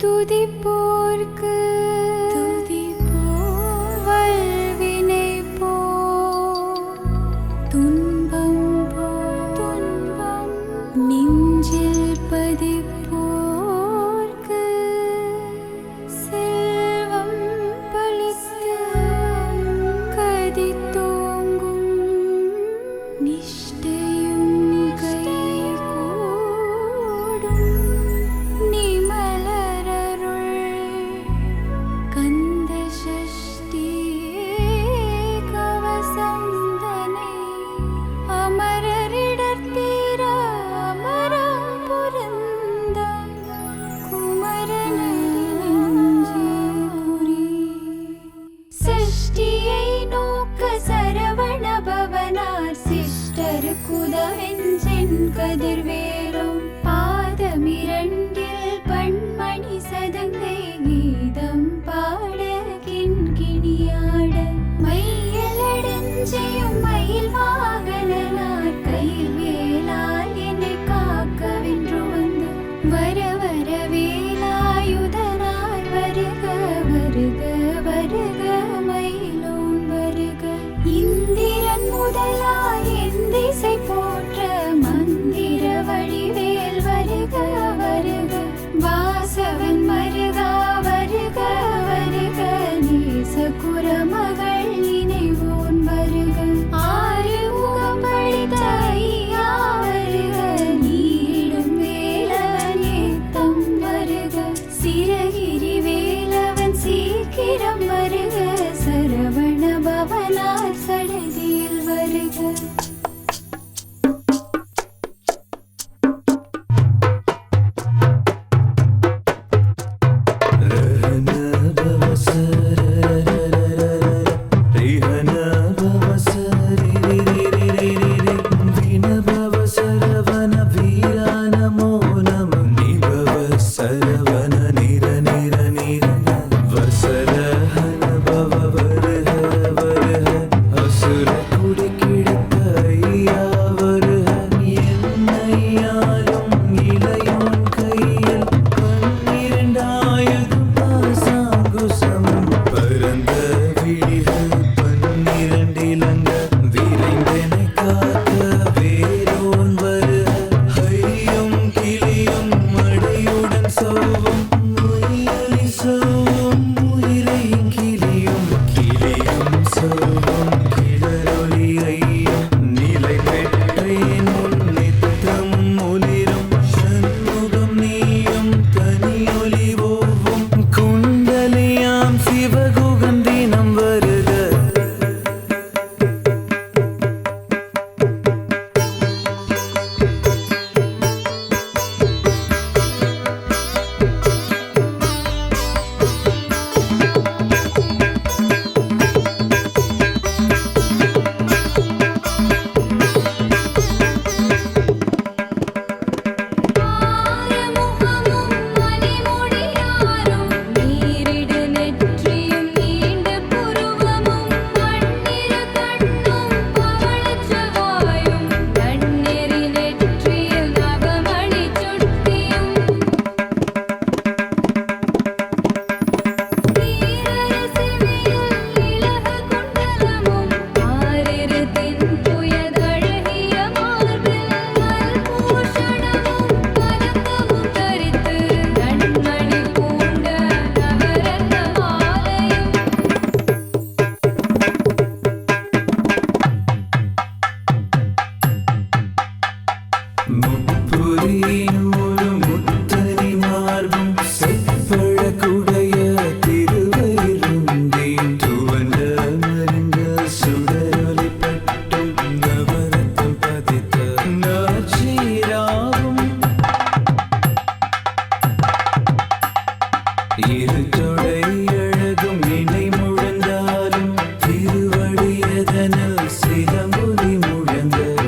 துதிப்போர்க்கு வல்வினை போ துன்பம் போ நெஞ்சில் பதிப்போர்க்கு செல்வம் பலித்து கதி தோங்கும் நிஷ்டையும் கைகூடும் நிமலரருள் கந்த சஷ்டியே கவசம் தனை அமரரிடத்தீர அமரம் புரந்த குமரனஞ்சே குறி சஷ்டியை நோக்க சரவண பவனார் சிஷ்டர் குதவெஞ்சென் கதிர்வேலும் பாதமிரண்டில் பண்மணி சதங்கை கீதம் பாட கிண்கிணியாட மையலடஞ்செயும் மயில் வாகனனார் கையில் வேலால் என்னை காக்கவென்று வந்து வர வர வேலாயுதனார் வருக வருக வருக மயிலோன் வருக இந்திரன் முதலாய் என் திசை போற்ற மந்திர வடிவேல் வருக வருக வாசவன் மருகா வருக வருக நேச குரமகள் நினைவோன் வருக ஆறு முகம் பழித்த ஐயா வருக நீரிடும் வேலவன் ஏத்தம் வருக சிரகிரி வேலவன் சீக்கிரம் வருக சரவண பவனார் சடதியில் வருக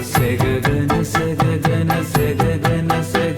Segagana, segagana, segagana, segagana.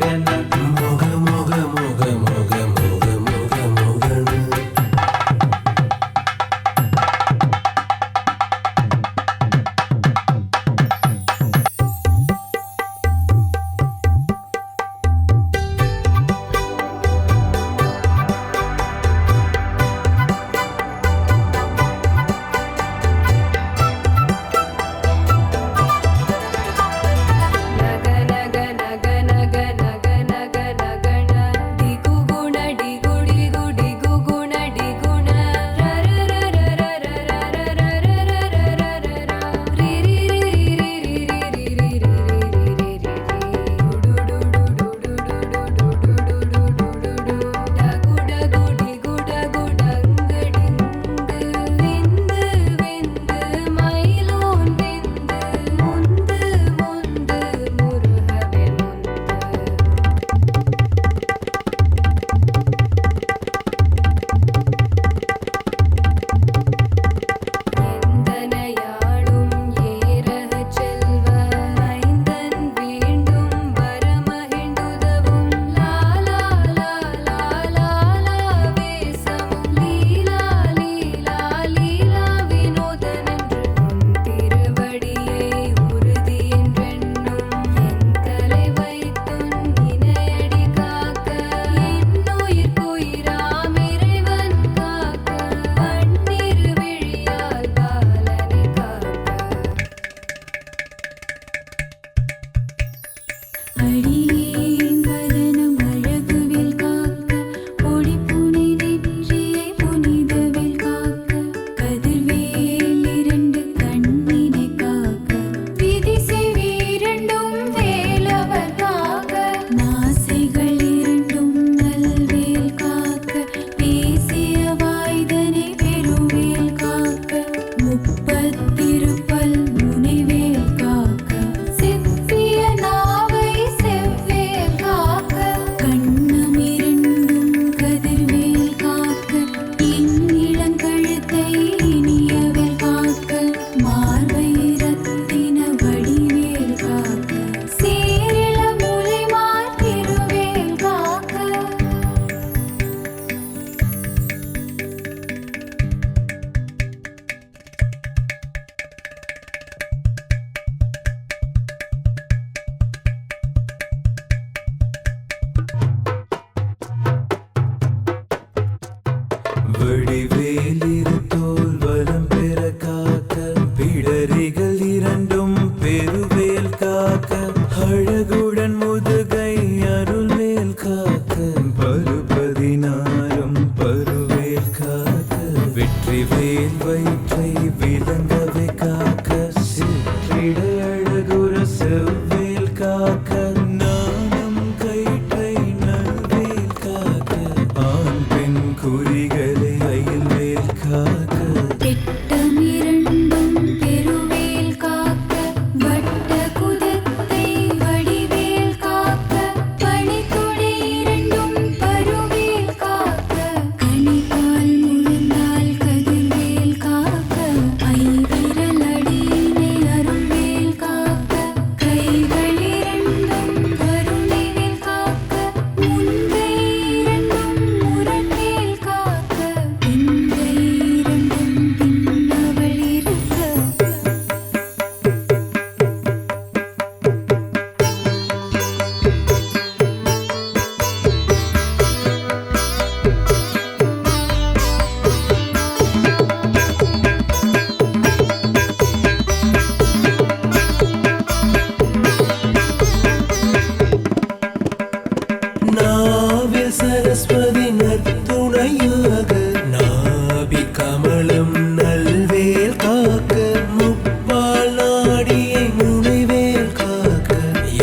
Saraswati நற்துணையாக நாபி கமலம் நல்வேல் காக்க முப்பால் நாடியை முனைவேல் காக்க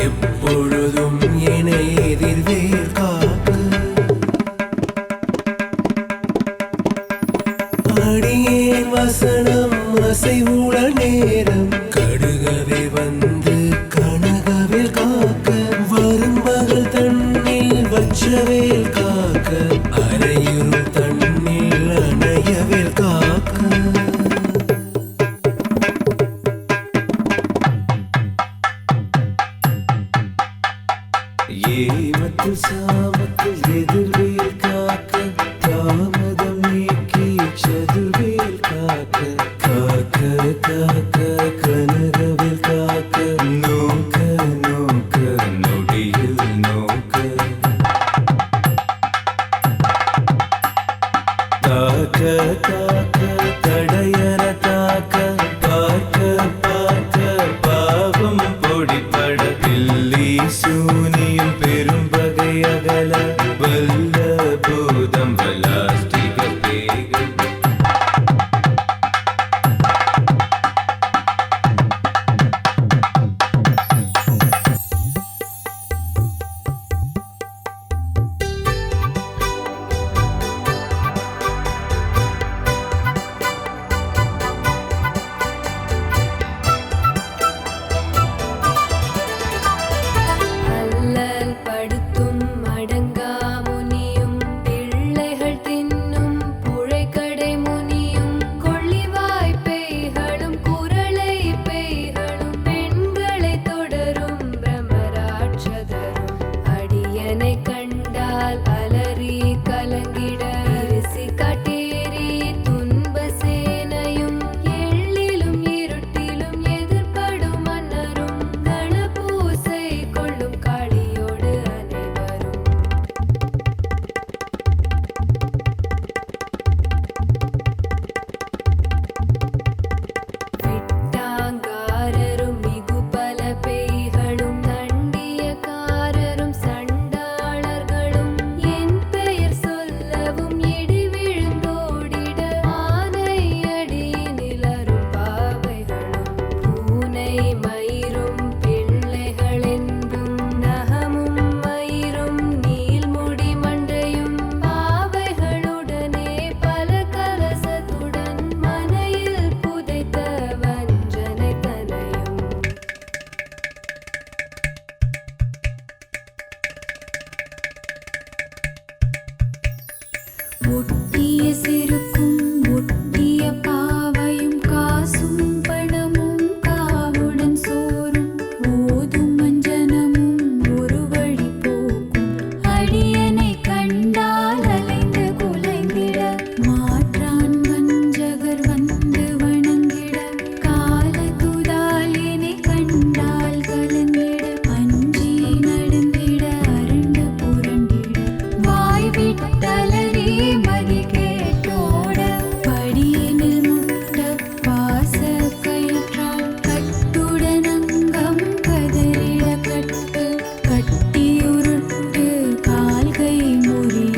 எப்பொழுதும் என எதிர்வேல் காக்க அடியேன் வசனம் அசைவுள நேரம் கடுகவே வந்து கனகவேல் காக்க வரும் பகல் தண்ணில் வச்சவேல் காக்க அரையுள் தண்ணில் அணையவேல் காக்க ஏமத்தில் சாமத்தில் எதிர்வேல் காக்க தாமதம் நீக்கி சதுர்வேல் காக்க காக்க காக்க கனகவேல் காக்க நோக்க நோக்க நொடியில் நோக்க காக்க காக்க தடையற காக்க பார்க்க பார்க்க பாவம் பொடிப்பட பில்லி சூனியம் பெரும்பகை அகல வல்ல பூதம் வலாஸ்டிக பேகம் அல்லல் படுத்தும் அடங்கா முனியும் பிள்ளைகள் தின்னும் புழைக்கடை முனியும் கொள்ளிவாய் பேய்களும் குரளை பேய்களும் பெண்களை தொடரும் பிரமராட்சதரும் அடியனை கண்டால் அலறி கலங்கிட அரிசி காட்டேரி துன்ப சேனையும் எள்ளிலும் இருட்டிலும் எதிர்படும் மன்னரும் கணபூசை கொள்ளும் காளியோடு அனைவரும் விட்டாங்காரரும் மிகு பல பேய்களும் தண்டியக்காரரும் சண்டாளர்களும் என் பெயர் சொல்லவும் இடி விழுந்தோடிட ஆனை அடியினிலரும் பாவைகளும் பூனை மயிரும் பிள்ளைகளென்றும் நகமும் மயிரும் நீள்முடி மண்டையும் பாவைகளுடனே பல கலசத்துடன் மனையில் புதைத்த வஞ்சனை தனையும் ஒட்டிய செருக்கும் ஒட்டிய பாவையும் காசும் பணமும் காவுடன் சோறும் ஓதும் மஞ்சனமும் ஒரு வழி போக்கும் அடியனை கண்டால் அலைந்து குலைந்திட மாற்றான் வஞ்சகர் வந்து வணங்கிட காலத்துதால் என்னை கண்டால் கலங்கிட அஞ்சி நடந்திட அரண்டு புரண்டிட வாய் விட்டலறி மதி கேட்டோட படியினில் முட்ட பாச கயிற்றால் கட்டுடன் அங்கம் கதறிட கட்டு கட்டி உருட்டு கால்கை முறிய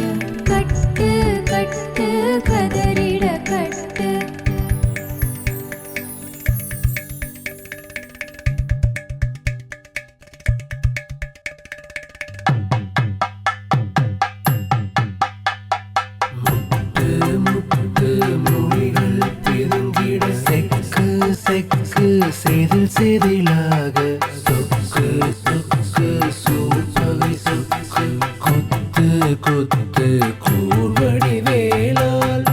கட்டு கட்டு கதறிட கட்டு முட்டு மொழிகள் பிதுங்கிட செக்கு செக்கு செதில் செதிலாக சொக்கு சொக்கு சூப்பகை சொக்கு கொத்து கொத்து கூர்வடி வேளால்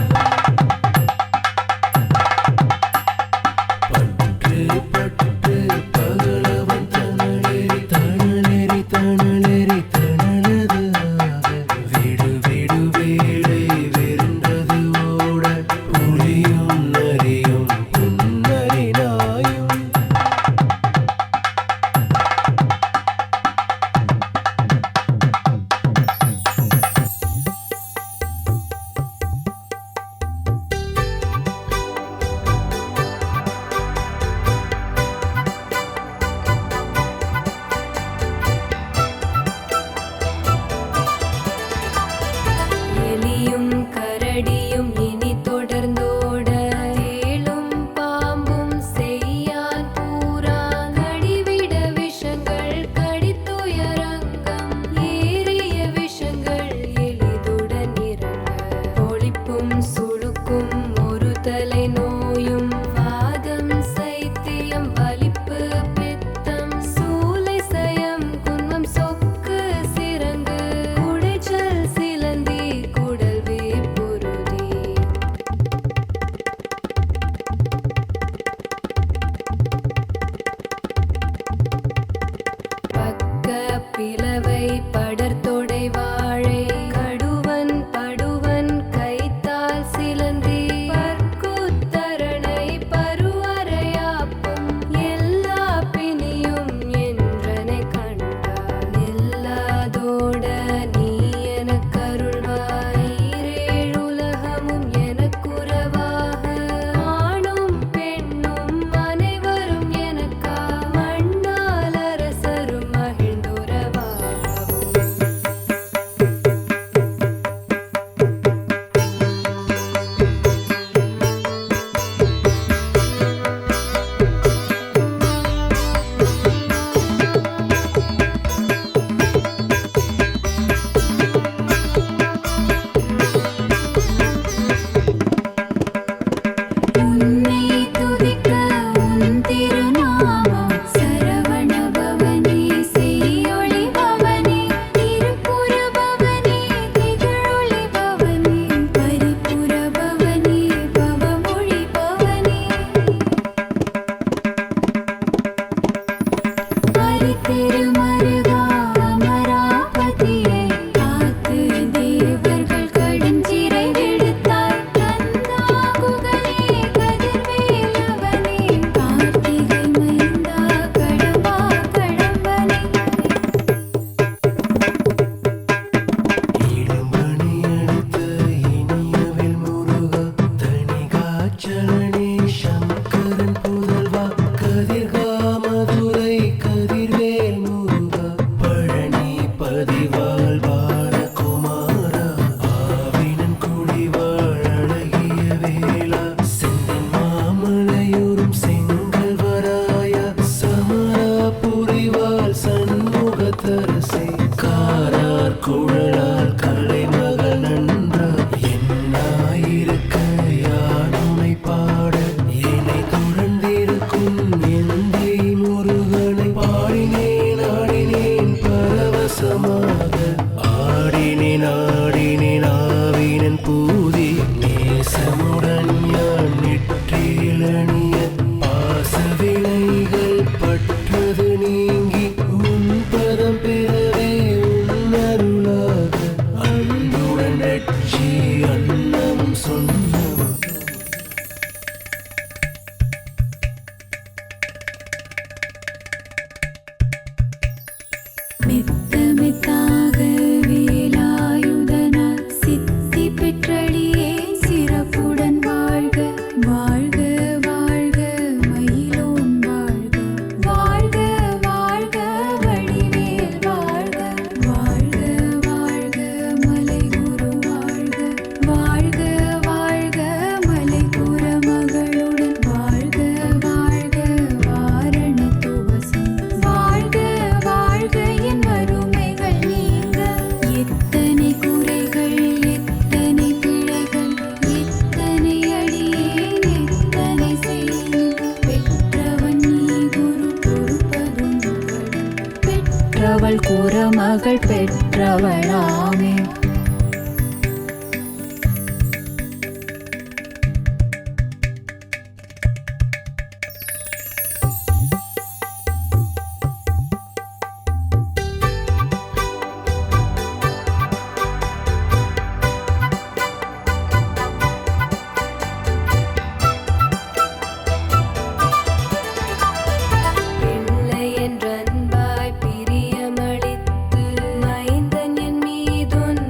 பற்று பற்று பகலவன் தணலெறி தணலெறி தணலெறி தணலது ஆக விடு விடு வேளை வெருண்டது ஓட புலியும் நரியும் புன்னரி நாயும் நடியும் இனி தொடர்ந்தோட தேளும் பாம்பும் செய்யான் பூரான் கடிவிட விஷங்கள் கடித்துயரங்கம் ஏறிய விஷங்கள் எளிதுடன் இறங்க ஒளிப்பும் சுளுக்கும் ஒரு தலை நோயும் வாதம் சைத்தியம் வலிப்பு பித்தம் சூலை சயம் குன்மம் சொக்கு சிறங்கு குடைச்சல் சிலந்தி குடல்வே பொருதி பக்க பிளவை படர்தொடை வாழை கடுவன் படுவன் கைத்தால் சிலந்தி பற்குத்தரணை பருவரையாப்பும் எல்லா பிணியும் என்றனை கண்டான் எல்லாதோட நீ எனக்கருள்வாய் ஈரேழுலகமும் எனக்குறவாக ஆணும் பெண்ணும் அனைவரும் எனக்கா மண்ணால் அரசரும் மகிழ்ந்துறவாகவும் உன்னை துதிக்க உன் திருநாமம் சரவண பவனே செய்யொளி பவனே திருப்புர பவனே திகழொளி பவனே பரிபுர பவனே பவமொழி பவனே திருமருகா அமராபதியை காத்து தேவர்கள் கடுஞ்சிறை விடுத்தாய் கந்தா குகனே கதிர்வேலவனே கார்த்திகை மைந்தா கடம்பா கடம்பனே இடுமணி அடித்த இனியவில் முருகா தணிகாச்சலனே சங்கரன் புதல்வா கதிர்காமதுரை கதிர்வேல் முருகா பழனி பதிவாள் பாலகுமாரா ஆவினன் குடிவாழ் அழகிய வேளா செந்தின் மாமலையூரும் செங்கல்வராயா சமரா புரிவாள் சண்முகத்தரசே காரார் குழலால் கலைமகள் நன்றா என்னாயிருக்க யானுனை பாட என்னை தொடர்ந்திருக்கும் எந்தை முருகனை பாடினேன் ஆடினேன் பரவசமாக ஆடினேன் ஆடினேன் ஆவினன் பூதி நேசமுடன் யான் நெற்றிலணிய பாசவினைகள் பற்றது நீங்கி உன் பதம் பெறவே உன் அருளாக அன்புடன் ரட்சி அன்னமும் சொன்னமும் மெத்தமெத்தாக வேலாயுதனால் சித்தி பெற்றடியே சிறப்புடன் வாழ்க வாழ்க வாழ்க மயிலோன் வாழ்க வாழ்க வாழ்க வடிவேல் வாழ்க வாழ்க வாழ்க மலைகுரு வாழ்க வாழ்க வாழ்க மலைபுர மகளுடன் வாழ்க வாழ்க வாரண துவசம் வாழ்க வாழ்க என் வறுமைகள் நீங்க எத்தனை குறைகள் எத்தனை பிழைகள் எத்தனை அடியேன் எத்தனை செய்யும் பெற்றவன் நீ குரு பொறுப்பதும் கடன் பெற்றவள் குறமகள் பெற்றவளாமே பிள்ளை என்ற அன்பாய் பிரியமளித்து மைந்தன் என் மீதுன்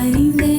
அறிந்த